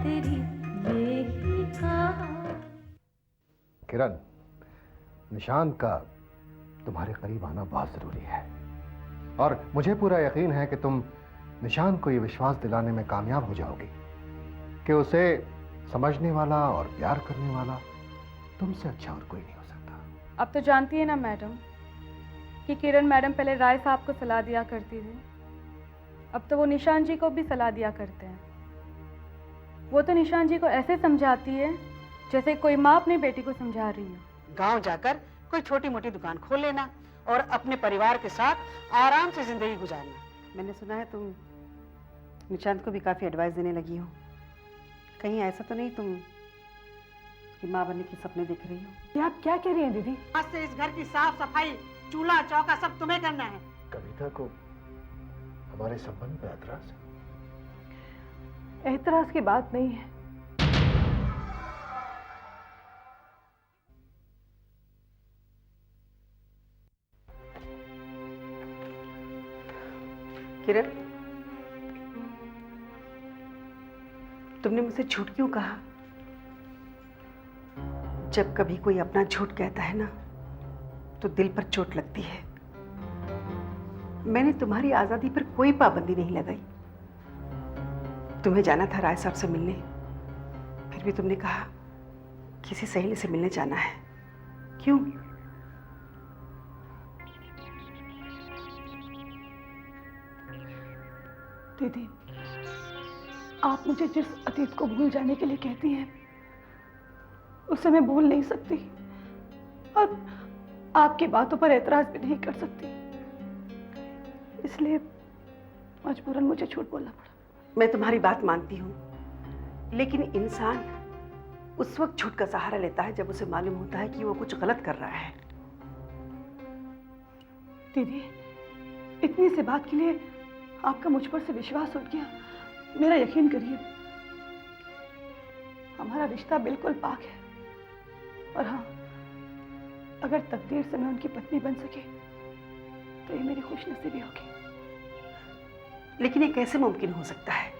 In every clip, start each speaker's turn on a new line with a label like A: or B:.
A: तेरी यही कहा।
B: किरण, निशान का तुम्हारे करीब आना बहुत जरूरी है और मुझे पूरा यकीन है कि तुम निशान को यह विश्वास दिलाने में कामयाब हो जाओगी कि उसे समझने वाला और प्यार करने वाला तुमसे अच्छा और कोई नहीं हो सकता।
C: अब तो जानती है ना मैडम कि किरण मैडम पहले राय साहब को सलाह दिया करती थी, अब तो वो निशान जी को भी सलाह दिया करते हैं। वो तो निशान जी को ऐसे समझाती है जैसे कोई माँ अपनी बेटी को समझा रही हो।
D: गांव जाकर कोई छोटी मोटी दुकान खोल लेना और अपने परिवार के साथ आराम से जिंदगी गुजारना। मैंने सुना है तुम निशांत को भी काफी एडवाइस देने लगी हो, कहीं ऐसा तो नहीं तुम उसकी माँ बनने के सपने देख रही हो?
C: ये आप क्या कह रही हैं दीदी?
D: आज से इस घर की साफ सफाई, चूल्हा चौका सब तुम्हें करना है।
B: कविता को हमारे संबंध पे एतराज है?
C: एतराज की बात नहीं है।
D: किरण, तुमने मुझसे झूठ क्यों कहा? जब कभी कोई अपना झूठ कहता है ना तो दिल पर चोट लगती है। मैंने तुम्हारी आजादी पर कोई पाबंदी नहीं लगाई। तुम्हें जाना था राय साहब से मिलने, फिर भी तुमने कहा किसी सहेली से मिलने जाना है। क्यों?
C: दीदी, आप मुझे जिस अतीत को भूल जाने के लिए कहती हैं उसे मैं भूल नहीं सकती और आपकी बातों पर एतराज भी नहीं कर सकती, इसलिए मजबूरन मुझे झूठ बोलना पड़ा।
D: मैं तुम्हारी बात मानती हूँ, लेकिन इंसान उस वक्त झूठ का सहारा लेता है जब उसे मालूम होता है कि वो कुछ गलत कर रहा है।
C: दीदी, इतनी सी बात के लिए आपका मुझ पर से विश्वास उठ गया। मेरा यकीन करिए, हमारा रिश्ता बिल्कुल पाक है और हाँ, अगर तकदीर से मैं उनकी पत्नी बन सके तो ये मेरी खुशनसीबी होगी।
D: लेकिन ये कैसे मुमकिन हो सकता है?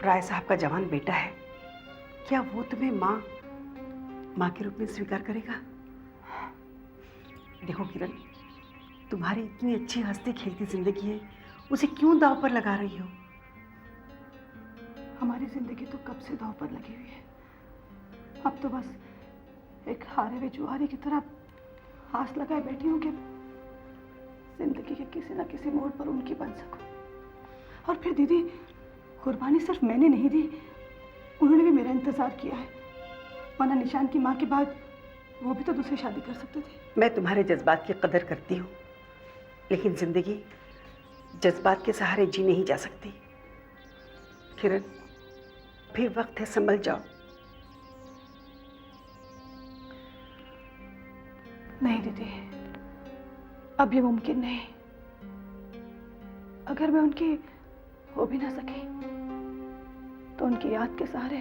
D: राय साहब का जवान बेटा है, क्या वो तुम्हें माँ के रूप में स्वीकार करेगा? देखो किरण, तुम्हारी इतनी अच्छी हंसती खेलती जिंदगी है, उसे क्यों दांव पर लगा रही हो?
C: हमारी जिंदगी तो कब से दांव पर लगी हुई है। अब तो बस एक हारे हुए जुआरी की तरह आस लगाए बैठी हूँ कि जिंदगी के किसी न किसी मोड़ पर उनकी बन सकूं। और फिर दीदी, कुर्बानी सिर्फ मैंने नहीं दी, उन्होंने भी मेरा इंतजार किया है, वरना निशान की माँ के बाद वो भी तो दूसरी शादी कर सकते थे।
D: मैं तुम्हारे जज्बात की कदर करती हूँ, लेकिन जिंदगी जज्बात के सहारे जी नहीं जा सकती। किरण, फिर वक्त है, संभल जाओ।
C: नहीं दीदी, अब ये मुमकिन नहीं। अगर मैं उनकी हो भी ना सकी तो उनकी याद के सहारे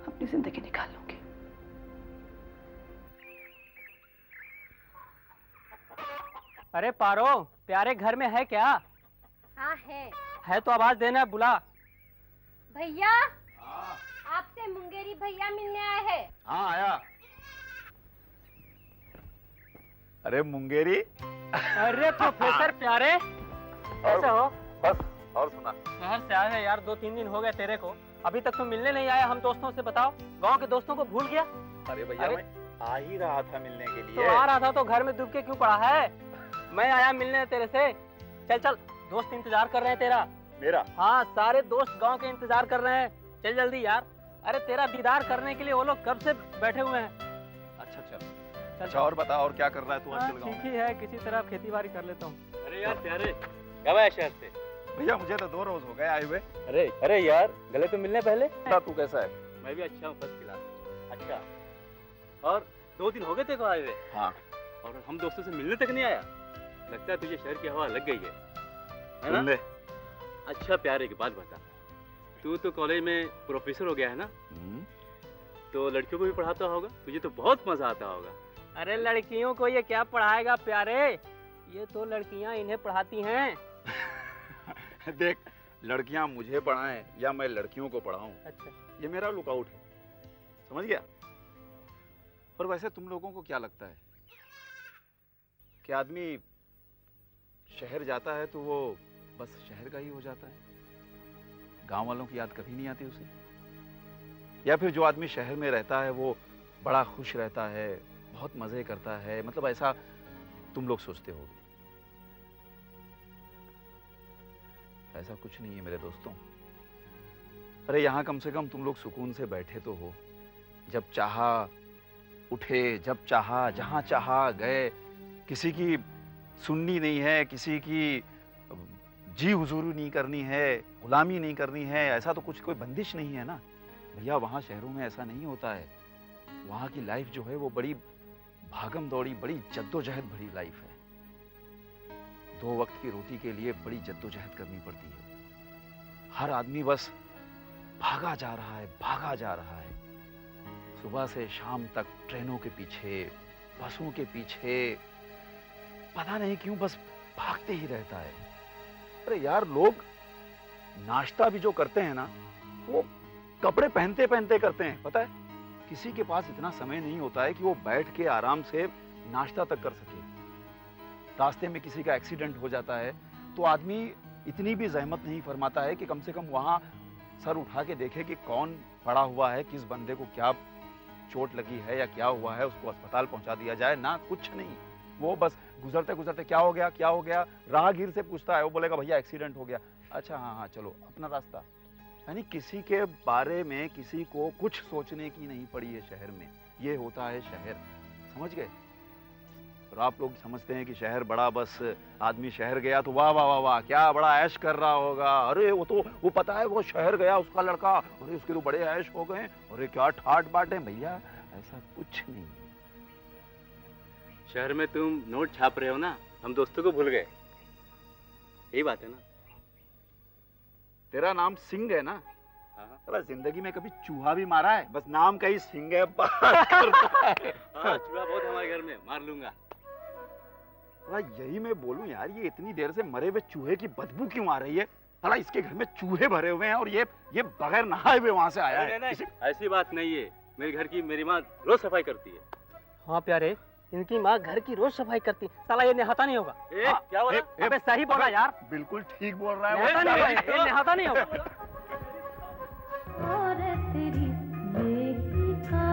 C: अपनी जिंदगी निकाल लूंगी।
E: अरे पारो, प्यारे घर में है क्या?
F: हाँ
E: है तो आवाज देना, बुला।
F: भैया, आपसे मुंगेरी भैया मिलने आए हैं।
G: हाँ आया। अरे मुंगेरी।
E: अरे प्रोफेसर प्यारे, कैसे हो?
G: बस, और सुना?
E: शहर से आए हैं यार, 2-3 दिन हो गए तेरे को, अभी तक तुम मिलने नहीं आया हम दोस्तों से। बताओ, गांव के दोस्तों को भूल गया?
G: अरे भैया, मैं आ ही रहा था मिलने के लिए।
E: तो आ रहा था तो घर में डूब के क्यों पड़ा है? मैं आया मिलने तेरे से। चल चल, दोस्त इंतजार कर रहे हैं तेरा।
G: मेरा?
E: हाँ, सारे दोस्त गांव के इंतजार कर रहे हैं, चल जल्दी यार। अरे तेरा दीदार करने के लिए वो लोग कब से बैठे हुए हैं।
G: अच्छा चल। अच्छा और बता, और क्या कर रहा है तू आजकल गाँव
E: ठीक ही है, किसी तरह खेती बाड़ी कर लेता हूँ।
H: अरे यार प्यारे, कब आया शहर से?
G: भैया मुझे तो 2 रोज हो गए आए हुए।
H: अरे यार, गले तो मिलने पहले।
G: तू कैसा है?
H: मैं भी अच्छा हूँ, फर्स्ट क्लास। अच्छा, और 2 दिन हो गए तेरे को आए हुए?
G: हाँ।
H: और हम दोस्तों से मिलने तक नहीं आया? लगता है तुझे शहर की हवा लग गई है ना? अच्छा प्यारे, की बात बता, तू तो कॉलेज में प्रोफेसर हो गया है ना? तो लड़कियों को भी पढ़ाता होगा, तुझे तो बहुत मजा आता होगा।
E: अरे लड़कियों को ये क्या पढ़ाएगा प्यारे, ये तो लड़कियां इन्हें पढ़ाती हैं।
G: देख, लड़कियां मुझे पढ़ाएं या मैं लड़कियों को पढ़ाऊं,
E: अच्छा,
G: ये मेरा लुकआउट है, समझ गया? और वैसे तुम लोगों को क्या लगता है कि आदमी शहर जाता है तो वो बस शहर का ही हो जाता है, गांव वालों की याद कभी नहीं आती उसे? या फिर जो आदमी शहर में रहता है वो बड़ा खुश रहता है, बहुत मजे करता है, मतलब ऐसा तुम लोग सोचते होगे? ऐसा कुछ नहीं है मेरे दोस्तों। अरे यहाँ कम से कम तुम लोग सुकून से बैठे तो हो, जब चाहा उठे, जब चाहा जहां चाहा गए, किसी की सुननी नहीं है, किसी की जी हुजूरी नहीं करनी है, गुलामी नहीं करनी है, ऐसा तो कुछ कोई बंदिश नहीं है ना भैया। वहाँ शहरों में ऐसा नहीं होता है। वहाँ की लाइफ जो है वो बड़ी भागम दौड़ी, बड़ी जद्दोजहद भरी लाइफ है। 2 वक्त की रोटी के लिए बड़ी जद्दोजहद करनी पड़ती है। हर आदमी बस भागा जा रहा है, भागा जा रहा है, सुबह से शाम तक ट्रेनों के पीछे, बसों के पीछे, पता नहीं क्यों बस भागते ही रहता है। अरे यार, लोग नाश्ता भी जो करते हैं ना, वो कपड़े पहनते पहनते करते हैं, पता है? किसी के पास इतना समय नहीं होता है कि वो बैठ के आराम से नाश्ता तक कर सके। रास्ते में किसी का एक्सीडेंट हो जाता है तो आदमी इतनी भी जहमत नहीं फरमाता है कि कम से कम वहां सर उठा के देखे कि कौन पड़ा हुआ है, किस बंदे को क्या चोट लगी है या क्या हुआ है, उसको अस्पताल पहुंचा दिया जाए ना, कुछ नहीं। वो बस गुजरते गुजरते क्या हो गया, क्या हो गया, राहगीर से पूछता है, वो बोलेगा भैया एक्सीडेंट हो गया, अच्छा हाँ हाँ चलो अपना रास्ता। यानी किसी के बारे में किसी को कुछ सोचने की नहीं पड़ी है शहर में। ये होता है शहर, समझ गए? और आप लोग समझते हैं कि शहर बड़ा, बस आदमी शहर गया तो वाह वाह वाह वाह क्या बड़ा ऐश कर रहा होगा, अरे वो पता है वो शहर गया उसका लड़का, अरे उसके तो बड़े ऐश हो गए, अरे क्या ठाट बाट है। भैया ऐसा कुछ नहीं।
H: शहर में तुम नोट छाप रहे हो ना, हम दोस्तों को भूल गए, यही बात है ना?
G: तेरा नाम सिंह है ना?
H: हाँ।
G: अरे जिंदगी में कभी चूहा भी मारा है? बस नाम का ही सिंह है, बात करता है।
H: हाँ, चूहा बहुत हमारे घर में, मार लूंगा।
G: अरे यही मैं बोलूं यार, ये इतनी देर से मरे हुए चूहे की बदबू क्यों आ रही है? अरे इसके घर में चूहे भरे हुए हैं और ये बगैर नहाए हुए वहां से आया है।
H: नहीं, ऐसी बात नहीं है, मेरे घर की मेरी माँ रोज सफाई करती है।
E: हाँ प्यारे, इनकी माँ घर की रोज सफाई करती, साला ये नहाता नहीं होगा।
H: क्या बोला?
E: अबे सही बोला यार,
G: बिल्कुल ठीक बोल रहा है।
E: नहाता नहीं होगा, ये नहाता नहीं होगा।
A: और तेरी बेही का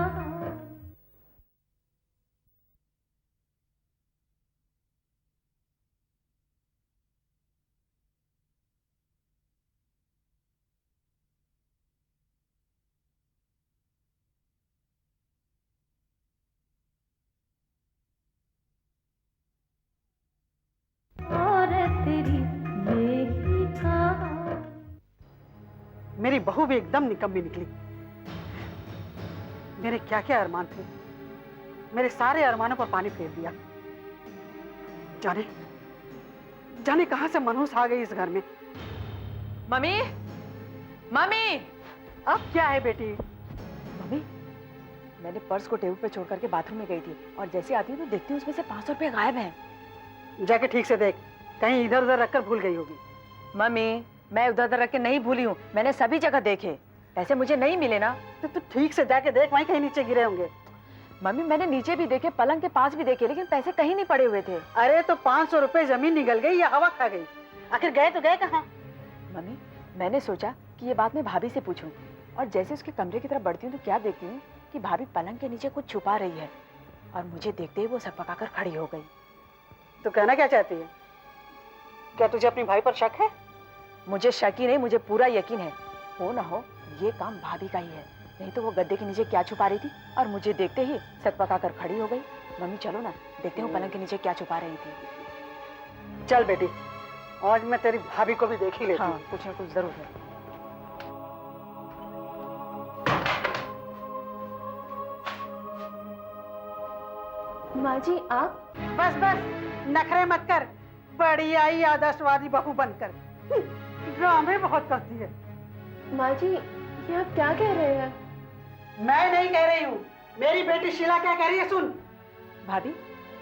D: मेरी बहू भी एकदम निकम्मी निकली। मेरे क्या क्या अरमान थे, मेरे सारे अरमानों पर पानी फेर दिया। जाने जाने कहां से मनहूस आ गई इस घर में।
I: मम्मी, मम्मी,
D: अब क्या है बेटी?
I: मम्मी, मैंने पर्स को टेबल पे छोड़ करके बाथरूम में गई थी और जैसे आती हूँ तो देखती हूँ उसमें से 500 रुपए गायब हैं।
D: जाके ठीक से देख, कहीं इधर उधर रखकर भूल गई होगी।
I: मम्मी, मैं उधर उधर रख के नहीं भूली हूँ, मैंने सभी जगह देखे, पैसे मुझे नहीं मिले ना।
D: तो तू ठीक से जाके देख, वहीं कहीं नीचे गिरे होंगे।
I: मम्मी, मैंने नीचे भी देखे, पलंग के पास भी देखे, लेकिन पैसे कहीं नहीं पड़े हुए थे।
D: अरे तो 500 रुपए जमीन निगल गई या हवा खा गई? आखिर गए तो गए कहाँ?
I: मम्मी, मैंने सोचा कि ये बात मैं भाभी से पूछूं, और जैसे उसके कमरे की तरफ बढ़ती हूँ तो क्या देखती हूँ कि भाभी पलंग के नीचे कुछ छुपा रही है, और मुझे देखते ही वो सकपकाकर खड़ी हो गई।
D: तो कहना क्या चाहती है? क्या तुझे अपने भाई पर शक है?
I: मुझे शक ही नहीं, मुझे पूरा यकीन है। हो ना हो ये काम भाभी का ही है, नहीं तो वो गद्दे के नीचे क्या छुपा रही थी और मुझे देखते ही सकपकाकर खड़ी हो गई। मम्मी चलो ना, देखते हो पलंग के नीचे क्या छुपा रही थी।
D: चल बेटी, आज मैं तेरी भाभी को भी देख ही लेती हूँ।
I: हाँ, कुछ ना कुछ जरूर है।
F: माँ जी आप?
D: बस बस, नखरे मत कर, बड़ी आई आदर्शवादी बहू बनकर। ड्रामे बहुत करती है।
F: माँ जी ये आप क्या कह रहे हैं?
D: मैं नहीं कह रही हूँ, मेरी बेटी शीला क्या कह रही है सुन।
I: भाभी,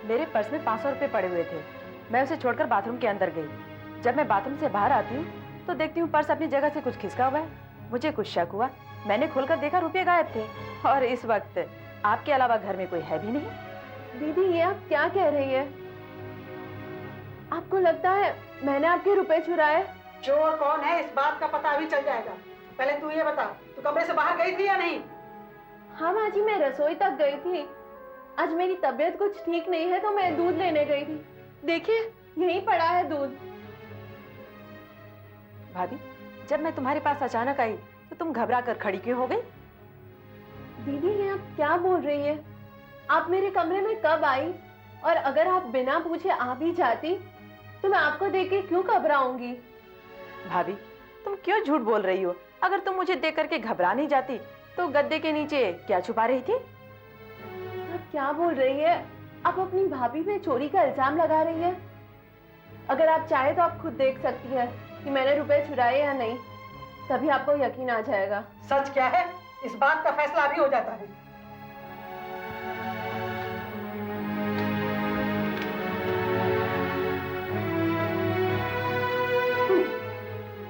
I: मेरे पर्स में 500 रुपए पड़े हुए थे, मैं उसे छोड़कर बाथरूम के अंदर गई। जब मैं बाथरूम से बाहर आती हूँ तो देखती हूँ पर्स अपनी जगह से कुछ खिसका हुआ है। मुझे कुछ शक हुआ, मैंने खोलकर देखा रुपये गायब थे, और इस वक्त आपके अलावा घर में कोई है भी नहीं।
F: दीदी ये आप क्या कह रही है? आपको लगता है मैंने आपके रुपए चुराए?
D: चोर कौन है इस बात का पता अभी चल जाएगा। पहले तू ये बता, तू कमरे से बाहर गई थी या नहीं?
F: हाँ माँ जी, मैं रसोई तक गई थी। आज मेरी तबीयत कुछ ठीक नहीं है तो मैं दूध लेने गई थी। देखिए यहीं पड़ा है दूध।
I: भाभी, जब मैं तुम्हारे पास अचानक आई तो तुम घबरा कर खड़ी क्यों हो गई?
F: दीदी ये आप क्या बोल रही है? आप मेरे कमरे में कब आई? और अगर आप बिना पूछे आ भी जाती तो मैं आपको देख के क्यों घबराऊंगी?
I: भाभी, तुम क्यों झूठ बोल रही हो? अगर तुम मुझे देख करके घबरा नहीं जाती तो गद्दे के नीचे क्या छुपा रही थी?
F: आप क्या बोल रही है? आप अपनी भाभी पे चोरी का इल्जाम लगा रही है। अगर आप चाहे तो आप खुद देख सकती है कि मैंने रुपए चुराए या नहीं, तभी आपको यकीन आ जाएगा।
D: सच क्या है इस बात का फैसला अभी हो जाता है।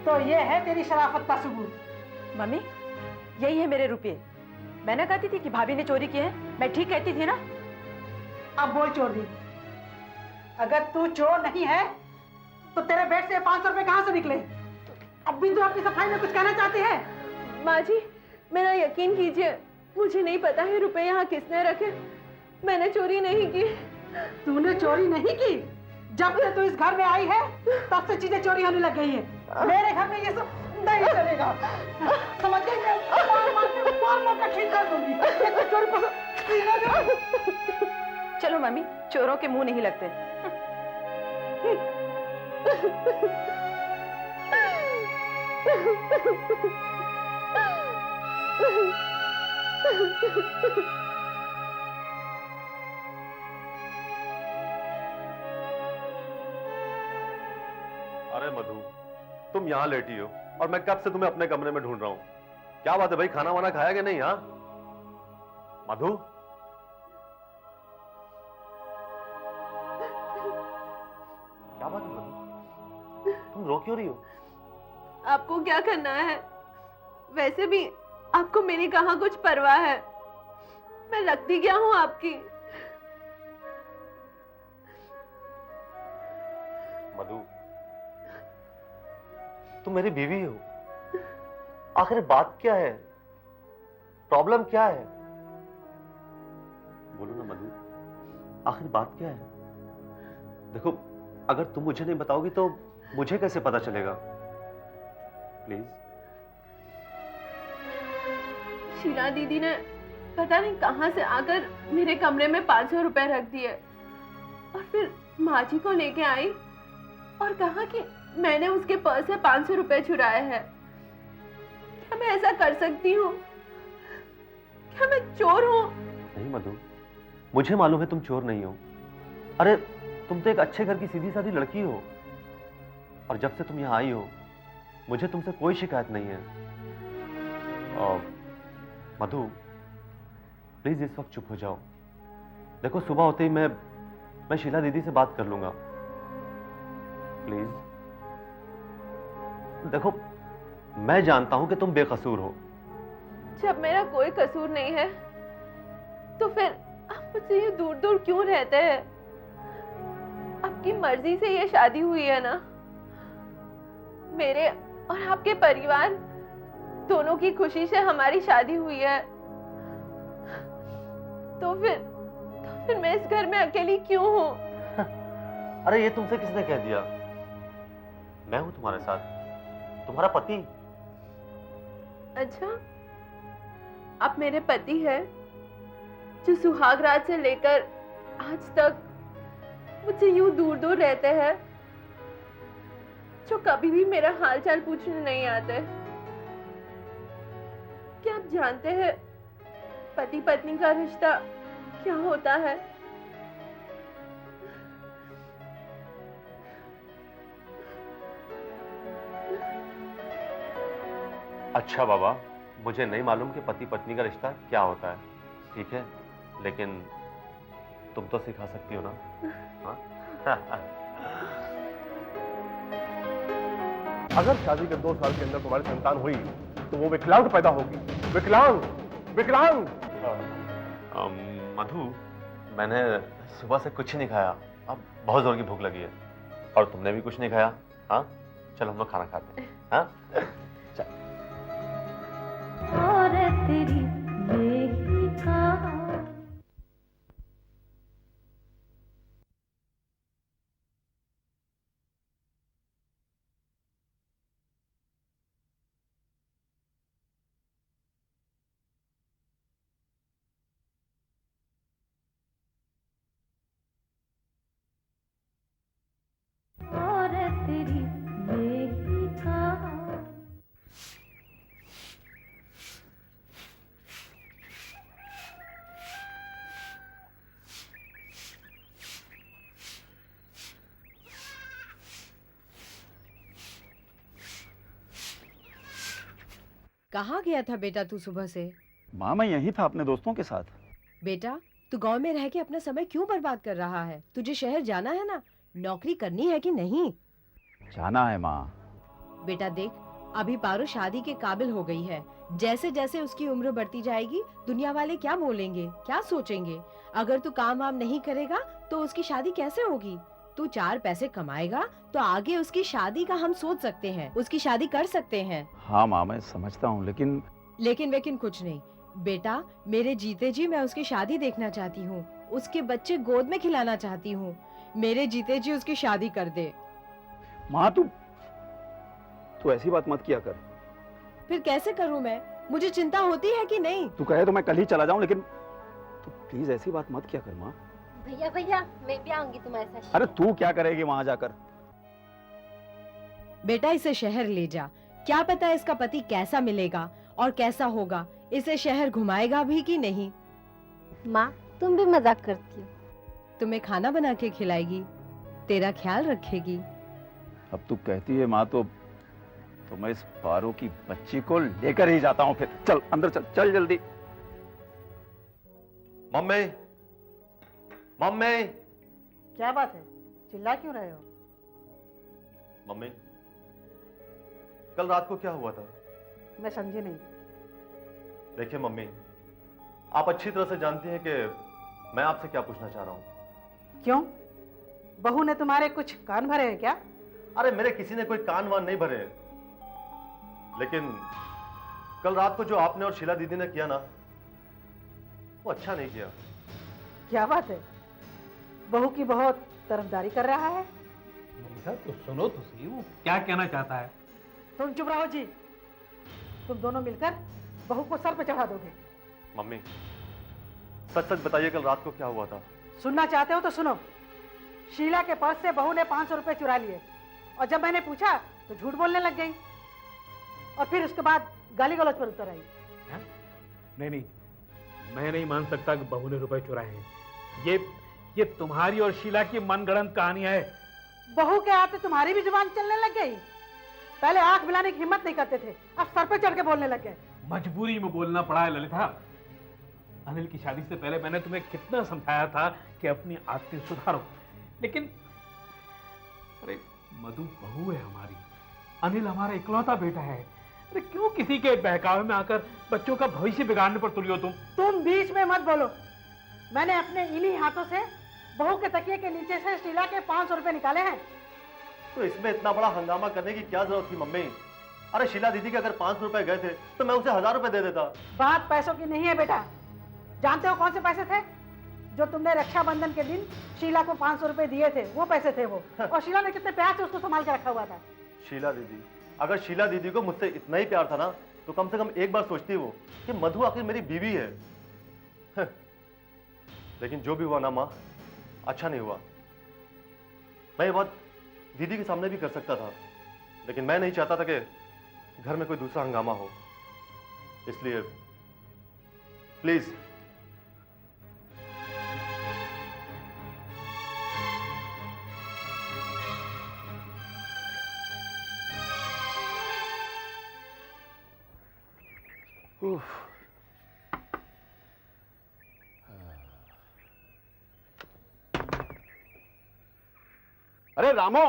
D: तो ये है तेरी शराफत का सबूत।
I: मम्मी, यही है मेरे रुपये। मैं ना कहती थी कि भाभी ने चोरी की है? मैं ठीक कहती थी ना?
D: अब बोल चोर दी। अगर तू चोर नहीं है तो तेरे बेड से 500 रुपए कहाँ से निकले? अब भी तू अपनी सफाई में कुछ कहना चाहती है?
F: माँ जी मेरा यकीन कीजिए, मुझे नहीं पता है रुपए यहाँ किसने रखे। मैंने चोरी नहीं की।
D: तूने चोरी नहीं की? जब से तू इस घर में आई है तब से चीजें चोरी होने लग गई है। मेरे घर में ये सब नहीं चलेगा, समझ गई? मार कर ठीक कर दूंगी। चोरी पसंद।
I: चलो मम्मी, चोरों के मुंह नहीं लगते।
J: अरे मधु, तुम यहाँ लेटी हो और मैं कब से तुम्हें अपने कमरे में ढूंढ रहा हूँ। क्या बात है भाई, खाना वाना खाया कि नहीं? हाँ मधु, क्या बात है मधु, तुम रो क्यों रही हो?
F: आपको क्या करना है? वैसे भी आपको मेरी कहाँ कुछ परवाह है। मैं लगती क्या हूँ आपकी?
J: मधु, तुम मेरी बीवी हो। आखिर बात क्या है? प्रॉब्लम क्या है? बोलो ना मधु, आखिर बात क्या है? देखो, अगर तुम मुझे नहीं बताओगी तो मुझे कैसे पता चलेगा? प्लीज।
F: शीला दीदी ने पता नहीं कहां से आकर मेरे कमरे में 500 रुपए रख दिए और फिर माँ जी को लेके आई और कहा कि मैंने उसके पर्स से 500 रुपए चुराए हैं। क्या मैं ऐसा कर सकती हूँ? क्या मैं चोर हूँ?
J: नहीं मधु, मुझे मालूम है तुम चोर नहीं हो। अरे तुम तो एक अच्छे घर की सीधी सादी लड़की हो, और जब से तुम यहाँ आई हो मुझे तुमसे कोई शिकायत नहीं है। मधु प्लीज इस वक्त चुप हो जाओ। देखो, सुबह होते ही मैं शीला दीदी से बात कर लूंगा। प्लीज। देखो, मैं जानता हूं कि तुम बेकसूर हो।
F: जब मेरा कोई कसूर नहीं है तो फिर आप मुझसे ये दूर दूर क्यों रहते हैं? आपकी मर्जी से ये शादी हुई है ना? मेरे और आपके परिवार दोनों की खुशी से हमारी शादी हुई है। तो फिर मैं इस घर में अकेली क्यों हूँ?
J: अरे ये तुमसे किसने कह दिया? मैं हूं तुम्हारे साथ, तुम्हारा पति।
F: अच्छा, आप मेरे पति हैं जो सुहाग रात से लेकर आज तक मुझसे यूं दूर दूर रहते हैं, जो कभी भी मेरा हालचाल पूछने नहीं आते। क्या आप जानते हैं पति पत्नी का रिश्ता क्या होता है?
J: अच्छा बाबा, मुझे नहीं मालूम कि पति पत्नी का रिश्ता क्या होता है, ठीक है, लेकिन तुम तो सिखा सकती हो ना? हाँ?
K: अगर शादी के 2 साल के अंदर तुम्हारी संतान हुई तो वो विकलांग पैदा होगी। विकलांग, विकलांग।
J: मधु, मैंने सुबह से कुछ नहीं खाया, अब बहुत जोर की भूख लगी है। और तुमने भी कुछ नहीं खाया? हाँ, चलो हम लोग खाना खाते हैं। हाँ, चल।
A: और तेरी बेही का और तेरी बेही का
L: कहाँ गया था बेटा तू सुबह से?
G: माँ, मैं यहीं था अपने दोस्तों के साथ।
L: बेटा तू गांव में रह के अपना समय क्यों बर्बाद कर रहा है? तुझे शहर जाना है ना, नौकरी करनी है कि नहीं?
G: जाना है माँ।
L: बेटा देख, अभी पारो शादी के काबिल हो गई है। जैसे जैसे उसकी उम्र बढ़ती जाएगी, दुनिया वाले क्या बोलेंगे, क्या सोचेंगे? अगर तू काम वाम नहीं करेगा तो उसकी शादी कैसे होगी? तू 4 पैसे कमाएगा तो आगे उसकी शादी का हम सोच सकते हैं, उसकी शादी कर सकते हैं।
G: हाँ माँ, मैं समझता हूँ, लेकिन
L: लेकिन कुछ नहीं बेटा, मेरे जीते जी मैं उसकी शादी देखना चाहती हूँ, उसके बच्चे गोद में खिलाना चाहती हूँ। मेरे जीते जी उसकी शादी कर दे।
G: माँ, तू ऐसी बात मत किया कर।
L: फिर कैसे करूँ मैं? मुझे चिंता होती है कि नहीं?
G: तू कहे तो मैं कल ही चला जाऊं, लेकिन तू प्लीज ऐसी बात मत किया कर माँ।
M: भैया भैया, मैं भी आऊंगी तुम्हारे साथ।
G: अरे तू क्या करेगी वहां जाकर?
L: बेटा इसे शहर ले जा, क्या पता इसका पति कैसा मिलेगा और कैसा होगा, इसे शहर घुमाएगा भी कि नहीं।
M: माँ, तुम भी मजाक करती हो।
L: तुम्हें खाना बना के खिलाएगी, तेरा ख्याल रखेगी।
G: अब तू कहती है माँ तो मैं इस पारो की बच्ची को लेकर ही जाता हूँ। फिर चल अंदर, चल चल जल्दी।
J: Mummy, mummy.
D: क्या बात है, चिल्ला क्यों रहे हो?
J: मम्मी, कल रात को क्या हुआ था?
D: मैं समझी नहीं।
J: देखिए मम्मी, आप अच्छी तरह से जानती हैं कि मैं आपसे क्या पूछना चाह रहा हूं।
D: क्यों? बहू ने तुम्हारे कुछ कान भरे हैं क्या?
J: अरे मेरे किसी ने कोई कान वान नहीं भरे, लेकिन कल रात को जो आपने और शीला दीदी ने किया ना, वो अच्छा नहीं किया।
D: क्या बात है, बहू की बहुत तरफदारी कर रहा है।
H: तो सुनो तो सही, वो क्या कहना चाहता है?
D: तुम चुप रहो जी, तुम दोनों मिलकर बहू को सर पे चढ़ा दोगे।
J: मम्मी, सच सच बताइए कल रात को क्या हुआ था?
D: सुनना चाहते हो तो सुनो। शीला के पर्स से बहू ने 500 रुपए चुरा लिए, और जब मैंने पूछा तो झूठ बोलने लग गई, और फिर उसके बाद गाली गलौज पर उतर आई।
H: नहीं, मैं नहीं मान सकता कि बहू ने रुपए चुराए हैं। ये तुम्हारी और शीला की मनगढ़ंत कहानी है।
D: बहू के आते तुम्हारी भी जुबान चलने लग गई। पहले आंख मिलाने की हिम्मत नहीं करते थे, अब सर पे चढ़ के बोलने लग गए।
H: मजबूरी में बोलना पड़ा है ललिता। अनिल की शादी से पहले मैंने तुम्हें कितना समझाया था कि अपनी आदतें सुधारो, लेकिन अरे मधु बहू है हमारी, अनिल हमारा इकलौता बेटा है। अरे क्यों किसी के बहकावे में आकर बच्चों का भविष्य बिगाड़ने पर तुली हो तुम?
D: तुम बीच में मत बोलो। मैंने अपने इन्हीं हाथों से बहू के तकिए के नीचे से शीला के 500 रुपए निकाले हैं।
J: तो इसमें इतना बड़ा हंगामा करने की क्या जरूरत थी मम्मी? अरे शीला दीदी के अगर 500 रुपए गए थे तो मैं उसे 1000 रुपए दे देता।
D: बात पैसों की नहीं है बेटा। जानते हो कौन से पैसे थे? जो तुमने रक्षाबंधन के दिन शीला को 500 रुपए दिए थे, वो पैसे थे वो। और शीला ने कितने प्यार से उसको संभाल के रखा हुआ था।
J: शीला दीदी, अगर शीला दीदी को मुझसे इतना ही प्यार था ना, तो कम से कम एक बार सोचती वो कि मधु आखिर मेरी बीवी है। लेकिन जो भी हुआ ना माँ, अच्छा नहीं हुआ। मैं ये बात दीदी के सामने भी कर सकता था, लेकिन मैं नहीं चाहता था कि घर में कोई दूसरा हंगामा हो, इसलिए प्लीज
G: अरे रामो,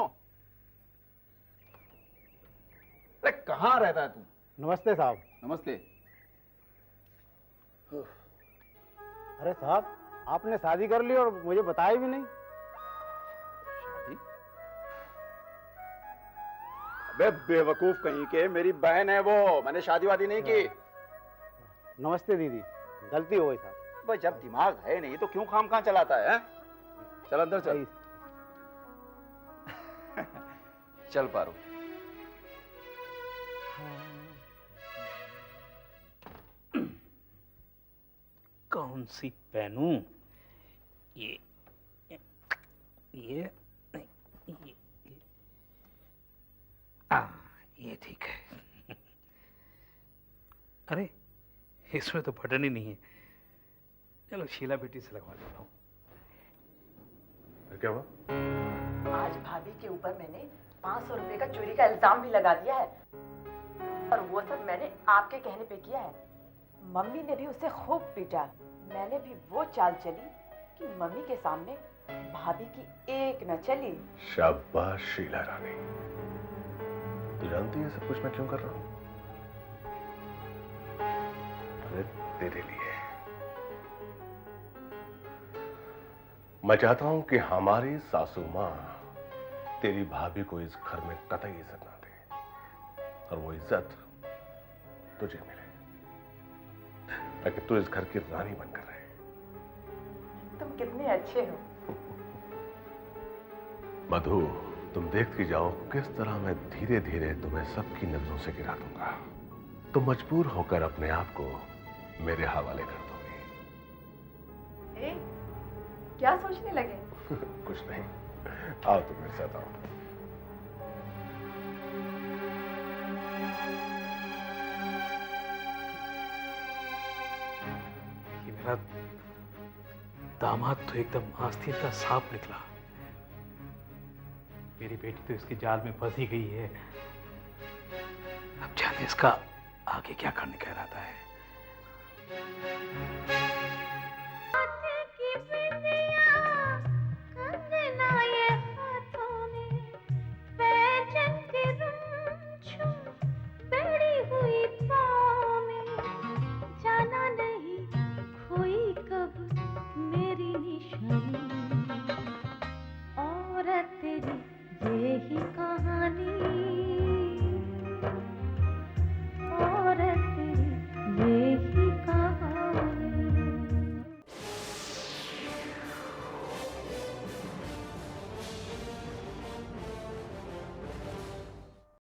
G: कहाँ रहता है तू?
N: नमस्ते साहब।
G: नमस्ते।
N: अरे साहब, आपने शादी कर ली और मुझे बताया भी नहीं।
G: शादी? अबे बेवकूफ कहीं के, मेरी बहन है वो, मैंने शादी वादी नहीं की।
N: नमस्ते दीदी, गलती हो गई साहब।
G: भाई जब दिमाग है नहीं तो क्यों खाम खां चलाता है? चल अंदर चल। चल पारो।
H: कौन सी पहनूं? ये ये ठीक है। अरे इसमें तो बटन ही नहीं है। चलो शीला बेटी से लगवा लेता हूँ।
J: क्या हुआ?
I: आज भाभी के ऊपर मैंने 500 रुपए का चोरी का इल्जाम भी लगा दिया है, और वो सब मैंने आपके कहने पे किया है। मम्मी ने भी उसे खूब पीटा। मैंने भी वो चाल चली कि मम्मी के सामने भाभी की एक न चली।
K: शाबाश शीला रानी। तू जानती है सब कुछ मैं क्यों कर रहा हूं? अरे तेरे लिए। मैं चाहता हूं कि हमारी सासू मां तेरी भाभी को इस घर में कतई इज्जत ना दे, और वो इज्जत तुझे मिले, ताकि तू इस घर की रानी बनकर रहे।
I: तुम कितने अच्छे हो
K: मधु। तुम देखती जाओ किस तरह मैं धीरे धीरे तुम्हें सबकी नजरों से गिरा दूंगा। तुम मजबूर होकर अपने आप को मेरे हवाले कर दोगे।
I: क्या सोचने लगे?
K: कुछ नहीं, आओ तुम मेरे साथ आओ।
H: ये मेरा दामाद तो एकदम आस्तीन का सांप निकला। मेरी बेटी तो इसके जाल में फंस ही गई है। अब जाने इसका आगे क्या करने का इरादा है।